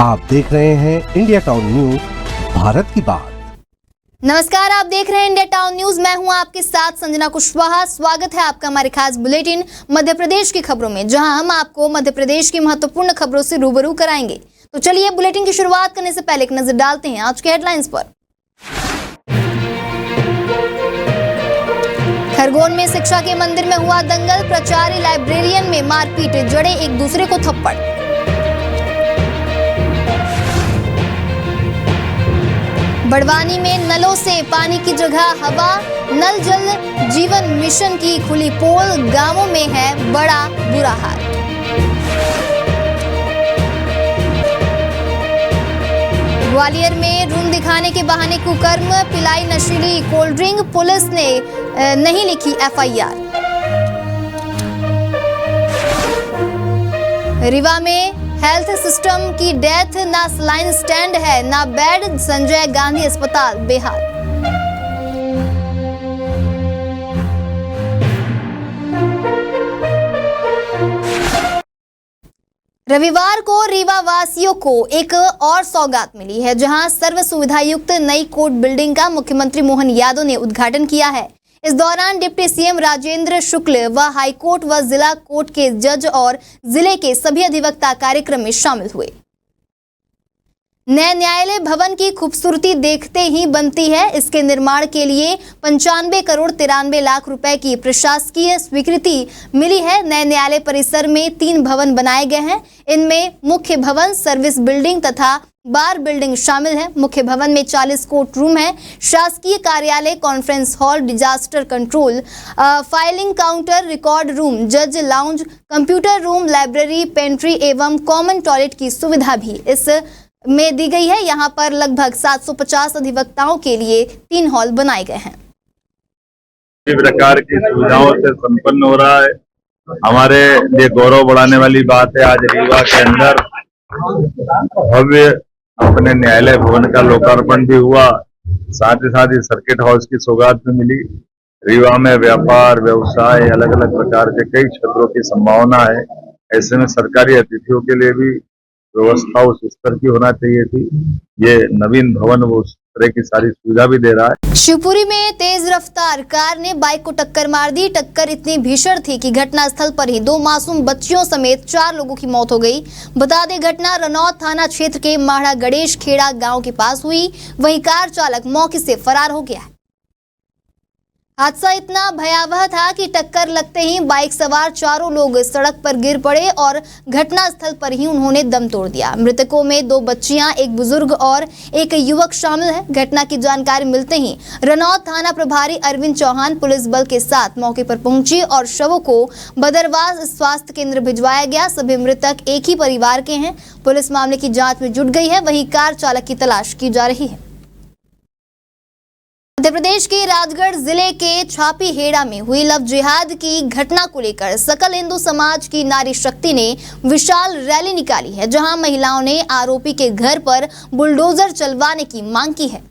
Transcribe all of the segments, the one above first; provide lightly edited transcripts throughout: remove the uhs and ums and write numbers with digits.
आप देख रहे हैं इंडिया टाउन न्यूज, भारत की बात। नमस्कार, आप देख रहे हैं इंडिया टाउन न्यूज। मैं हूं आपके साथ संजना कुशवाहा। स्वागत है आपका हमारे खास बुलेटिन मध्य प्रदेश की खबरों में, जहां हम आपको मध्य प्रदेश की महत्वपूर्ण खबरों से रूबरू कराएंगे। तो चलिए बुलेटिन की शुरुआत करने से पहले एक नजर डालते हैं आज के हेडलाइंस पर। खरगोन में शिक्षा के मंदिर में हुआ दंगल, प्राचार्य लाइब्रेरियन में मारपीट, जड़े एक दूसरे को थप्पड़। बड़वानी में नलों से पानी की जगह हवा, नल जल जीवन मिशन की खुली पोल, गांवों में है बड़ा बुरा हाल। ग्वालियर में रूम दिखाने के बहाने कुकर्म, पिलाई नशीली कोल्ड ड्रिंक, पुलिस ने नहीं लिखी एफआईआर। रीवा में हेल्थ सिस्टम की डेथ, ना लाइन स्टैंड है ना बेड, संजय गांधी अस्पताल बेहाल। रविवार को रीवा वासियों को एक और सौगात मिली है, जहां सर्व सुविधा युक्त नई कोर्ट बिल्डिंग का मुख्यमंत्री मोहन यादव ने उद्घाटन किया है। इस दौरान डिप्टी सीएम राजेंद्र शुक्ल व हाईकोर्ट व जिला कोर्ट के जज और जिले के सभी अधिवक्ता कार्यक्रम में शामिल हुए। नए न्यायालय भवन की खूबसूरती देखते ही बनती है। इसके निर्माण के लिए 95 करोड़ 93 लाख रुपए की प्रशासकीय स्वीकृति मिली है। नए न्यायालय परिसर में 3 भवन बनाए गए हैं। इनमें मुख्य भवन, सर्विस बिल्डिंग तथा बार बिल्डिंग शामिल है। मुख्य भवन में 40 कोर्ट रूम है, शासकीय कार्यालय, conference hall, disaster control, filing counter, record room, जज lounge, computer room, library, pantry एवं कॉमन टॉयलेट की सुविधा भी इस में दी गई है। यहाँ पर लगभग 750 अधिवक्ताओं के लिए 3 हॉल बनाए गए हैं। इस प्रकार की सुविधाओं से संपन्न हो रहा है। हमारे लिए गौरव बढ़ाने वाली बात है, आज रीवा के अंदर भव्य अपने न्यायालय भवन का लोकार्पण भी हुआ, साथ ही साथ इस सर्किट हाउस की सौगात भी मिली। रीवा में व्यापार, व्यवसाय, अलग अलग प्रकार के कई क्षेत्रों की संभावना है। ऐसे में सरकारी अतिथियों के लिए भी व्यवस्था उस स्तर की होना चाहिए थी। ये नवीन भवन वो उस तरह की सारी सुविधा भी दे रहा है। शिवपुरी में तेज रफ्तार कार ने बाइक को टक्कर मार दी। टक्कर इतनी भीषण थी कि घटनास्थल पर ही 2 मासूम बच्चियों समेत 4 लोगों की मौत हो गई। बता दें, घटना रनौत थाना क्षेत्र के माढ़ा गणेश खेड़ा गांव के पास हुई। वहीं कार चालक मौके से फरार हो गया। हादसा इतना भयावह था कि टक्कर लगते ही बाइक सवार 4 लोग सड़क पर गिर पड़े और घटनास्थल पर ही उन्होंने दम तोड़ दिया। मृतकों में 2 बच्चियां, एक बुजुर्ग और एक युवक शामिल है। घटना की जानकारी मिलते ही रनौत थाना प्रभारी अरविंद चौहान पुलिस बल के साथ मौके पर पहुंची और शवों को बदरवास स्वास्थ्य केंद्र भिजवाया गया। सभी मृतक एक ही परिवार के हैं। पुलिस मामले की जाँच में जुट गई है। वहीं कार चालक की तलाश की जा रही है। मध्य प्रदेश के राजगढ़ जिले के छापीहेड़ा में हुई लव जिहाद की घटना को लेकर सकल हिंदू समाज की नारी शक्ति ने विशाल रैली निकाली है, जहां महिलाओं ने आरोपी के घर पर बुलडोजर चलवाने की मांग की है।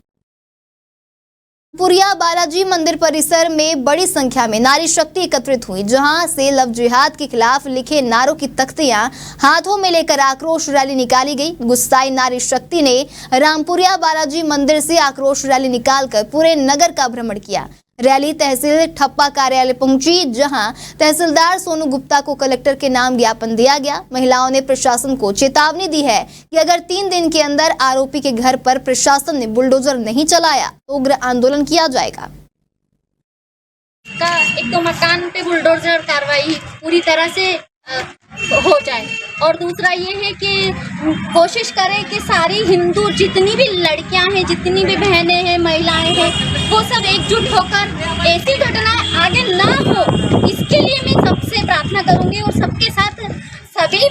पुरिया बालाजी मंदिर परिसर में बड़ी संख्या में नारी शक्ति एकत्रित हुई, जहां से लव जिहाद के खिलाफ लिखे नारों की तख्तियां हाथों में लेकर आक्रोश रैली निकाली गई। गुस्साई नारी शक्ति ने रामपुरिया बालाजी मंदिर से आक्रोश रैली निकालकर पूरे नगर का भ्रमण किया। रैली तहसील ठप्पा कार्यालय पहुंची, जहां तहसीलदार सोनू गुप्ता को कलेक्टर के नाम ज्ञापन दिया गया। महिलाओं ने प्रशासन को चेतावनी दी है कि अगर 3 दिन के अंदर आरोपी के घर पर प्रशासन ने बुलडोजर नहीं चलाया तो उग्र आंदोलन किया जाएगा। एक तो मकान पे बुलडोजर कार्रवाई पूरी तरह से हो जाए, और दूसरा ये है कि कोशिश करें कि सारी हिंदू जितनी भी लड़कियां हैं, जितनी भी बहनें हैं, महिलाएं हैं, वो सब एकजुट होकर ऐसी घटनाएं आगे ना हो, इसके लिए मैं सबसे प्रार्थना करूंगी। और सबके साथ सभी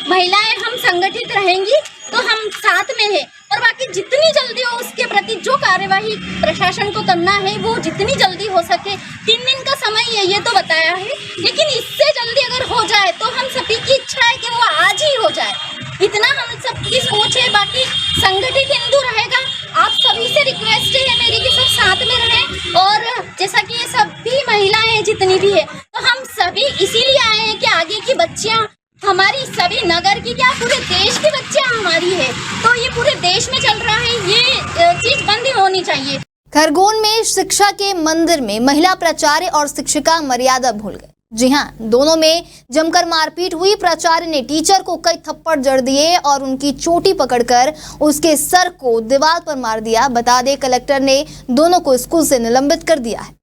महिलाएं हम संगठित रहेंगी तो हम साथ में हैं, और बाकी जितनी जल्दी हो उसके प्रति जो कार्यवाही प्रशासन को करना है वो जितनी जल्दी हो सके। 3 दिन का समय है ये तो बताया है, लेकिन इससे जल्दी अगर हो जाए तो हम सभी की इच्छा है कि वो आज ही हो जाए। इतना हम सबकी सोच है। बाकी संगठित हिंदू रहेगा। आप सभी से रिक्वेस्ट है मेरी कि सब साथ में रहें, और जैसा कि ये सभी महिलाएं जितनी भी है, तो हम सभी इसीलिए आए हैं कि आगे की बच्चियां हमारी अभी नगर की क्या पूरे देश की बच्चियां हमारी है, तो ये पूरे देश में चल रहा है, ये चीज बंद ही होनी चाहिए। खरगोन में शिक्षा के मंदिर में महिला प्राचार्य और शिक्षिका मर्यादा भूल गए। जी हां, दोनों में जमकर मारपीट हुई। प्राचार्य ने टीचर को कई थप्पड़ जड़ दिए और उनकी चोटी पकड़कर उसके सर को दीवार पर मार दिया। बता दें, कलेक्टर ने दोनों को स्कूल से निलंबित कर दिया है।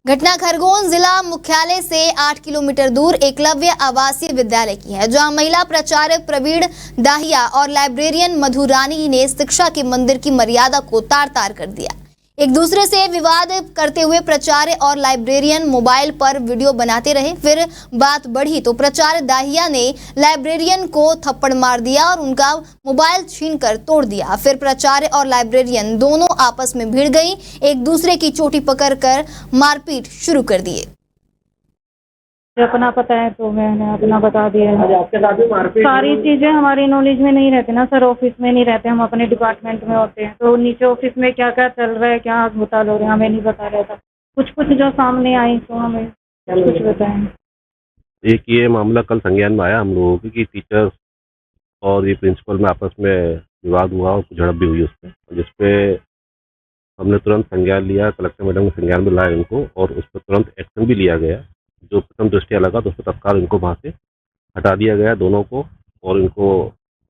घटना खरगोन जिला मुख्यालय से 8 किलोमीटर दूर एकलव्य आवासीय विद्यालय की है, जहां महिला प्राचार्य प्रवीण दाहिया और लाइब्रेरियन मधु रानी ने शिक्षा के मंदिर की मर्यादा को तार-तार कर दिया। एक दूसरे से विवाद करते हुए प्राचार्य और लाइब्रेरियन मोबाइल पर वीडियो बनाते रहे। फिर बात बढ़ी तो प्राचार्य दाहिया ने लाइब्रेरियन को थप्पड़ मार दिया और उनका मोबाइल छीनकर तोड़ दिया। फिर प्राचार्य और लाइब्रेरियन दोनों आपस में भिड़ गई, एक दूसरे की चोटी पकड़कर मारपीट शुरू कर दिए। अपना पता है तो मैंने अपना बता दिया है। आपके साथ भी मारपीट सारी चीजें हमारी नॉलेज में नहीं रहती ना सर, ऑफिस में नहीं रहते, हम अपने डिपार्टमेंट में होते हैं, तो नीचे ऑफिस में क्या क्या चल रहा है, क्या घोटाला हो रहा है, हमें नहीं पता रहता। कुछ जो सामने आई तो हमें कुछ बताएं। एक ये मामला कल संज्ञान में आया हम लोगों की कि टीचर्स और ये प्रिंसिपल में आपस में विवाद हुआ और कुछ झड़प भी हुई उसमें, जिसपे हमने तुरंत संज्ञान लिया, कलेक्टर मैडम के संज्ञान में लाया इनको और उस पर तुरंत एक्शन भी लिया गया। जो प्रथम दृष्टिया लगा तो उस पर तत्काल इनको वहाँ से हटा दिया गया दोनों को, और इनको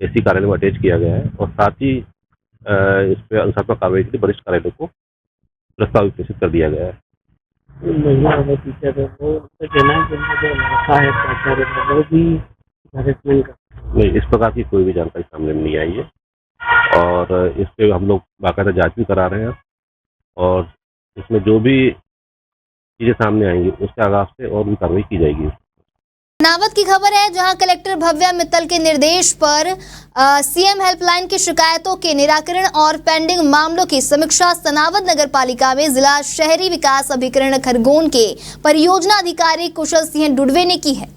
एसी कार्यालय में अटैच किया गया है और साथ ही इस पर अनुशासनात्मक कार्रवाई के लिए वरिष्ठ कार्यालय को प्रस्ताव प्रेषित कर दिया गया है। महिला वाले टीचर है वो कहना है कि उनका जो लड़का है प्राचार्य वो भी मैनेजमेंट का नहीं, इस प्रकार की कोई भी जानकारी सामने में नहीं आई है और इस पर हम लोग बाकायदा जांच भी करा रहे हैं और इसमें जो भी चीजें सामने आएंगी उसके आगाज से और भी कार्रवाई की जाएगी। नावत की खबर है, जहां कलेक्टर भव्या मित्तल के निर्देश पर सीएम हेल्पलाइन की शिकायतों के निराकरण और पेंडिंग मामलों की समीक्षा सनावद नगर पालिका में जिला शहरी विकास अभिकरण खरगोन के परियोजना अधिकारी कुशल सिंह डुडवे ने की है।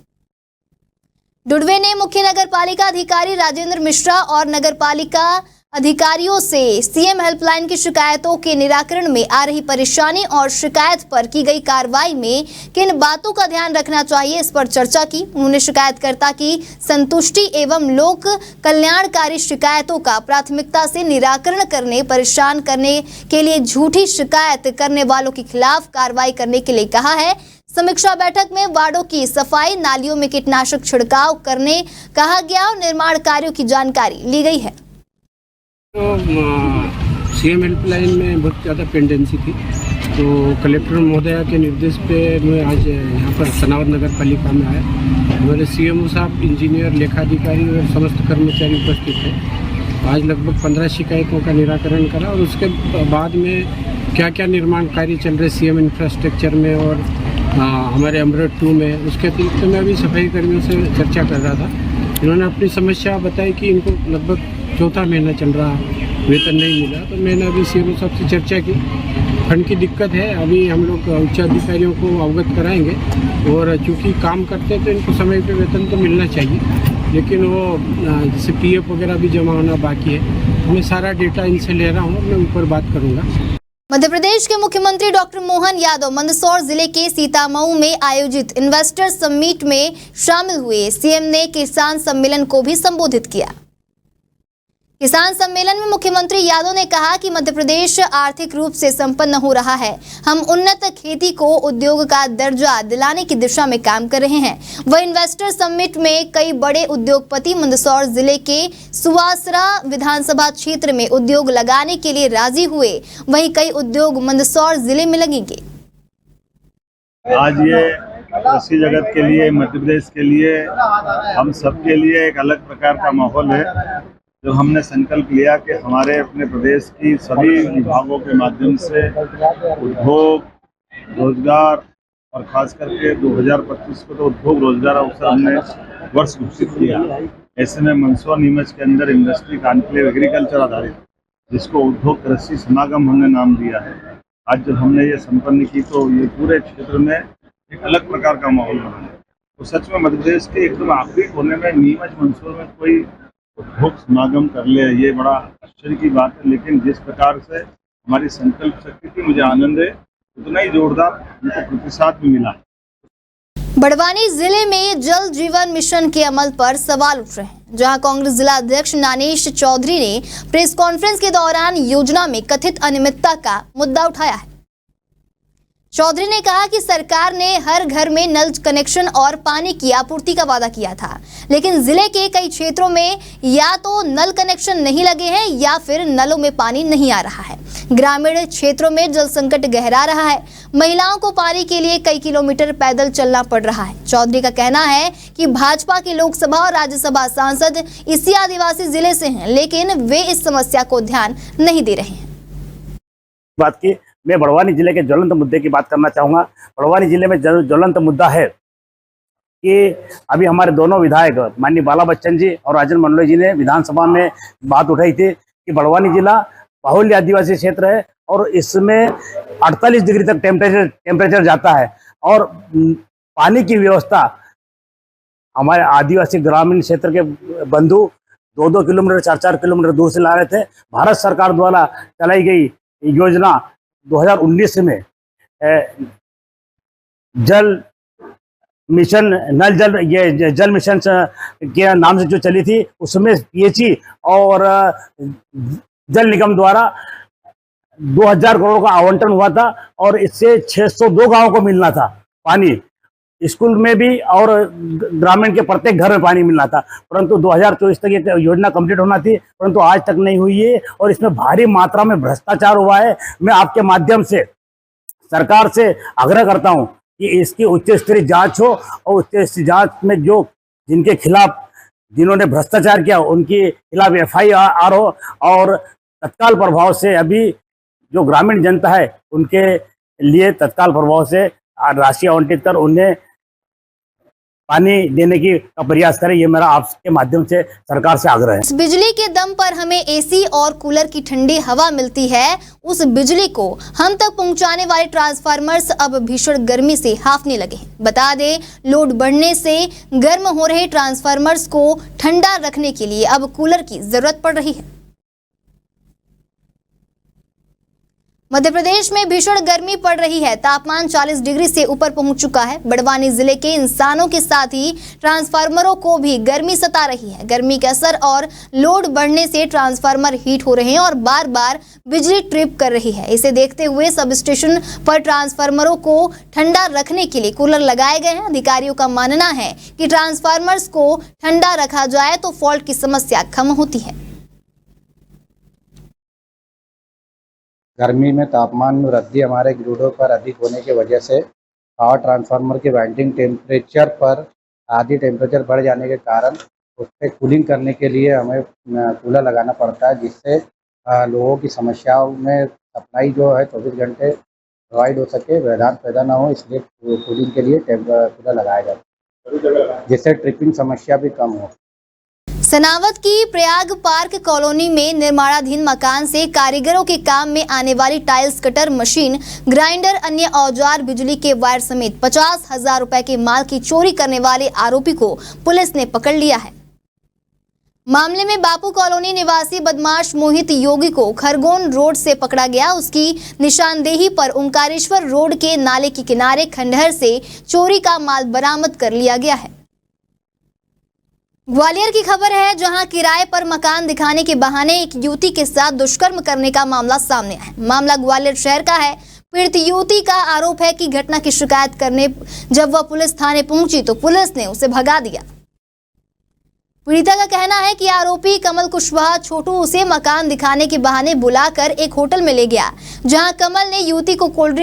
डुडवे ने मुख्य नगर पालिका अधिकारी राजेंद्र मिश्रा और नगर पालिका अधिकारियों से सीएम हेल्पलाइन की शिकायतों के निराकरण में आ रही परेशानी और शिकायत पर की गई कार्रवाई में किन बातों का ध्यान रखना चाहिए, इस पर चर्चा की। उन्होंने शिकायतकर्ता की संतुष्टि एवं लोक कल्याणकारी शिकायतों का प्राथमिकता से निराकरण करने, परेशान करने के लिए झूठी शिकायत करने वालों के खिलाफ कार्रवाई करने के लिए कहा है। समीक्षा बैठक में वार्डों की सफाई, नालियों में कीटनाशक छिड़काव करने कहा गया और निर्माण कार्यों की जानकारी ली गई है। तो सीएम हेल्पलाइन में बहुत ज़्यादा पेंडेंसी थी, तो कलेक्टर महोदया के निर्देश पे मैं आज यहाँ पर सनावद नगर पालिका में आया। हमारे सीएमओ साहब, इंजीनियर, लेखाधिकारी और समस्त कर्मचारी उपस्थित थे। आज लगभग 15 शिकायतों का निराकरण करा और उसके बाद में क्या क्या निर्माण कार्य चल रहे सीएम इंफ्रास्ट्रक्चर में और हमारे अमृत 2 में, उसके अतिरिक्त मैं अभी सफाई कर्मियों से चर्चा कर रहा था। इन्होंने अपनी समस्या बताई कि इनको लगभग चौथा महीना चल रहा, वेतन नहीं मिला, तो मैंने अभी सीएमओ साहब से चर्चा की। फंड की दिक्कत है, अभी हम लोग उच्च अधिकारियों को अवगत कराएंगे और चूँकि काम करते हैं तो इनको समय पे वेतन तो मिलना चाहिए, लेकिन वो जैसे पीएफ वगैरह भी जमा होना बाकी है। मैं सारा डेटा इनसे ले रहा हूँ, मैं ऊपर बात करूँगा। मध्य प्रदेश के मुख्यमंत्री डॉक्टर मोहन यादव मंदसौर जिले के सीतामऊ में आयोजित इन्वेस्टर समिट में शामिल हुए। सीएम ने किसान सम्मेलन को भी संबोधित किया। किसान सम्मेलन में मुख्यमंत्री यादव ने कहा कि मध्य प्रदेश आर्थिक रूप से संपन्न हो रहा है। हम उन्नत खेती को उद्योग का दर्जा दिलाने की दिशा में काम कर रहे हैं। वह इन्वेस्टर समिट में कई बड़े उद्योगपति मंदसौर जिले के सुवासरा विधानसभा क्षेत्र में उद्योग लगाने के लिए राजी हुए। वहीं कई उद्योग मंदसौर जिले में लगेंगे। आज ये कृषि जगत के लिए, मध्य प्रदेश के लिए, हम सबके लिए एक अलग प्रकार का माहौल है। जो हमने संकल्प लिया कि हमारे अपने प्रदेश की सभी विभागों के माध्यम से उद्योग, रोजगार और खास करके 2025 को तो उद्योग रोजगार अवसर हमने वर्ष घोषित किया। ऐसे में मंदसौर नीमच के अंदर इंडस्ट्री कॉन्क्लेव एग्रीकल्चर आधारित, जिसको उद्योग कृषि समागम हमने नाम दिया है, आज जब हमने ये संपन्न की तो ये पूरे क्षेत्र में एक अलग प्रकार का माहौल बना है। तो सच में मध्य प्रदेश के एकदम आखिरी कोने में नीमच मंदसौर में कोई उद्योग समागम कर ले, ये बड़ा आश्चर्य की बात है। लेकिन जिस प्रकार से हमारी संकल्प शक्ति थी, मुझे आनंद है, उतना ही जोरदार उनको प्रतिसाद भी मिला। बड़वानी जिले में जल जीवन मिशन के अमल पर सवाल उठ रहे हैं, जहां कांग्रेस जिला अध्यक्ष नानेश चौधरी ने प्रेस कॉन्फ्रेंस के दौरान योजना में कथित अनियमितता का मुद्दा उठाया है। चौधरी ने कहा कि सरकार ने हर घर में नल कनेक्शन और पानी की आपूर्ति का वादा किया था, लेकिन जिले के कई क्षेत्रों में या तो नल कनेक्शन नहीं लगे हैं या फिर नलों में पानी नहीं आ रहा है। ग्रामीण क्षेत्रों में जल संकट गहरा रहा है। महिलाओं को पानी के लिए कई किलोमीटर पैदल चलना पड़ रहा है। चौधरी का कहना है कि भाजपा के लोकसभा और राज्यसभा सांसद इसी आदिवासी जिले से हैं, लेकिन वे इस समस्या को ध्यान नहीं दे रहे हैं। बात की मैं बड़वानी जिले के ज्वलंत मुद्दे की बात करना चाहूँगा। बड़वानी जिले में ज्वलंत मुद्दा है कि अभी हमारे दोनों विधायक माननीय बाला बच्चन जी और राजन मंडलोई जी ने विधानसभा में बात उठाई थी कि बड़वानी जिला बाहुल्य आदिवासी क्षेत्र है और इसमें 48 डिग्री तक टेम्परेचर जाता है और पानी की व्यवस्था हमारे आदिवासी ग्रामीण क्षेत्र के बंधु 2-2 किलोमीटर 4-4 किलोमीटर दूर से ला रहे थे। भारत सरकार द्वारा चलाई गई योजना 2019 में जल मिशन नल जल ये जल मिशन के नाम से जो चली थी, उसमें पीएचई और जल निगम द्वारा 2000 करोड़ का आवंटन हुआ था और इससे 602 गांवों को मिलना था पानी। स्कूल में भी और ग्रामीण के प्रत्येक घर में पानी मिलना था, परंतु 2024 तक ये योजना कंप्लीट होना थी, परंतु आज तक नहीं हुई है और इसमें भारी मात्रा में भ्रष्टाचार हुआ है। मैं आपके माध्यम से सरकार से आग्रह करता हूं कि इसकी उच्च स्तरीय जांच हो और उच्च स्तरीय जांच में जो जिनके खिलाफ जिन्होंने भ्रष्टाचार किया उनके खिलाफ FIR हो और तत्काल प्रभाव से अभी जो ग्रामीण जनता है उनके लिए तत्काल प्रभाव से राशि आवंटित कर उन्हें पानी देने की प्रयास करें। ये मेरा आपके माध्यम से सरकार से आग्रह है। बिजली के दम पर हमें AC और कूलर की ठंडी हवा मिलती है, उस बिजली को हम तक पहुंचाने वाले ट्रांसफार्मर्स अब भीषण गर्मी से हांफने लगे हैं। बता दें, लोड बढ़ने से गर्म हो रहे ट्रांसफार्मर्स को ठंडा रखने के लिए अब कूलर की जरूरत पड़ रही है। मध्य प्रदेश में भीषण गर्मी पड़ रही है। तापमान 40 डिग्री से ऊपर पहुंच चुका है। बड़वानी जिले के इंसानों के साथ ही ट्रांसफार्मरों को भी गर्मी सता रही है। गर्मी का असर और लोड बढ़ने से ट्रांसफार्मर हीट हो रहे हैं और बार बार बिजली ट्रिप कर रही है। इसे देखते हुए सब स्टेशन पर ट्रांसफार्मरों को ठंडा रखने के लिए कूलर लगाए गए हैं। अधिकारियों का मानना है कि ट्रांसफार्मर्स को ठंडा रखा जाए तो फॉल्ट की समस्या कम होती है। गर्मी में तापमान में वृद्धि हमारे ग्रिडों पर अधिक होने की वजह से पावर ट्रांसफार्मर के वाइंडिंग टेम्परेचर पर आधी टेम्परेचर बढ़ जाने के कारण उस पर कूलिंग करने के लिए हमें कूलर लगाना पड़ता है, जिससे लोगों की समस्याओं में सप्लाई जो है 24 घंटे प्रोवाइड हो सके, व्यवधान पैदा ना हो, इसलिए कूलिंग के लिए कूलर लगाया जाता है, जिससे ट्रिपिंग समस्या भी कम हो। सनावद की प्रयाग पार्क कॉलोनी में निर्माणाधीन मकान से कारीगरों के काम में आने वाली टाइल्स कटर मशीन, ग्राइंडर, अन्य औजार, बिजली के वायर समेत 50,000 रुपए के माल की चोरी करने वाले आरोपी को पुलिस ने पकड़ लिया है। मामले में बापू कॉलोनी निवासी बदमाश मोहित योगी को खरगोन रोड से पकड़ा गया। उसकी निशानदेही पर ओंकारेश्वर रोड के नाले के किनारे खंडहर से चोरी का माल बरामद कर लिया गया है। ग्वालियर की खबर है, जहां किराए पर मकान दिखाने के बहाने एक युवती के साथ दुष्कर्म करने का मामला सामने आया है। मामला ग्वालियर शहर का है। पीड़ित युवती का आरोप है कि घटना की शिकायत करने जब वह पुलिस थाने पहुंची तो पुलिस ने उसे भगा दिया। पीड़िता का कहना है कि आरोपी कमल कुशवाहा छोटू उसे मकान दिखाने के बहाने बुलाकर एक होटल में ले गया, जहां कमल ने युवती को कोल्ड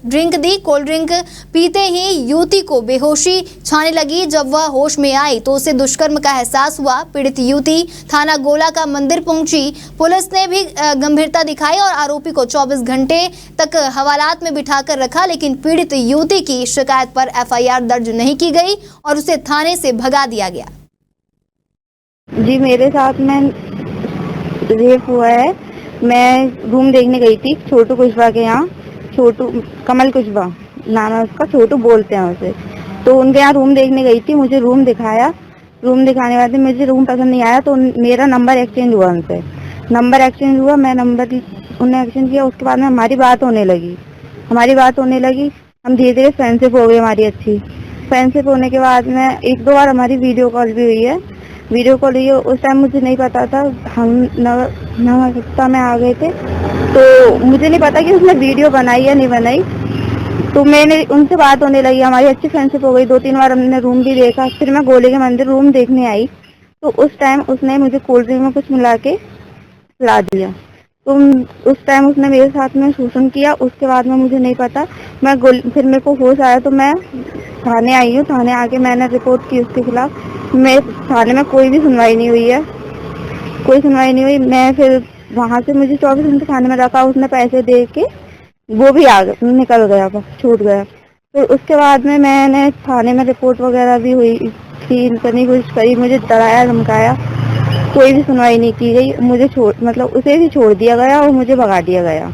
ड्रिंक दी। कोल्ड ड्रिंक पीते ही युवती को बेहोशी छाने लगी। जब वह होश में आई तो उसे दुष्कर्म का एहसास हुआ। पीड़ित युवती थाना गोला का मंदिर पहुंची। पुलिस ने भी गंभीरता दिखाई और आरोपी को 24 घंटे तक हवालात में बिठाकर रखा, लेकिन पीड़ित युवती की शिकायत पर FIR दर्ज नहीं की गई और उसे थाने से भगा दिया गया। जी, मेरे साथ में रेप हुआ है। मैं रूम देखने गई थी छोटू कुशवाहा के यहाँ। छोटू कमल कुशवाहा नाम है उसका, छोटू बोलते हैं उसे। तो उनके यहाँ रूम देखने गई थी। मुझे रूम दिखाया। रूम दिखाने वाले मुझे रूम पसंद नहीं आया तो मेरा नंबर एक्सचेंज हुआ उनसे। नंबर एक्सचेंज हुआ, मैं नंबर उन्हें एक्सचेंज किया। उसके बाद में हमारी बात होने लगी। हम धीरे धीरे फ्रेंडशिप हो गई हमारी अच्छी। फ्रेंडशिप होने के बाद में 1-2 बार हमारी वीडियो कॉल भी हुई है। वीडियो कॉल हुई है, उस टाइम मुझे नहीं पता था, हम नवरत्ता में आ गए थे, तो मुझे नहीं पता कि उसने वीडियो बनाई या नहीं बनाई। तो मैंने उनसे बात होने लगी, हमारी अच्छी फ्रेंडशिप हो गई। 2-3 बार हमने रूम भी देखा। फिर मैं गोले के मंदिर रूम देखने आई, तो उस टाइम उसने मुझे कोल्ड ड्रिंक में कुछ मिला के पिला दिया। तो उस टाइम उसने मेरे साथ में शोषण किया। उसके बाद में मुझे नहीं पता, फिर मेरे को होश आया तो मैं थाने आई हूँ। थाने आके मैंने रिपोर्ट की उसके खिलाफ। मैं थाने में कोई भी सुनवाई नहीं हुई है, कोई सुनवाई नहीं हुई। मैं फिर वहाँ से मुझे 24 घंटे थाने में रखा। उसने पैसे दे के वो भी आ गया, निकल गया, बस छूट गया। फिर उसके बाद में मैंने थाने में रिपोर्ट वगैरह भी हुई थी, करने की कोशिश करी, मुझे डराया धमकाया, कोई भी सुनवाई नहीं की गई। मुझे उसे भी छोड़ दिया गया और मुझे भगा दिया गया।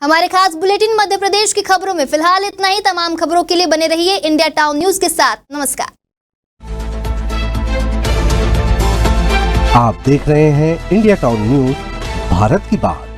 हमारे खास बुलेटिन मध्य प्रदेश की खबरों में फिलहाल इतना ही। तमाम खबरों के लिए बने रहिए इंडिया टाउन न्यूज के साथ। नमस्कार। आप देख रहे हैं इंडिया टाउन न्यूज, भारत की बात।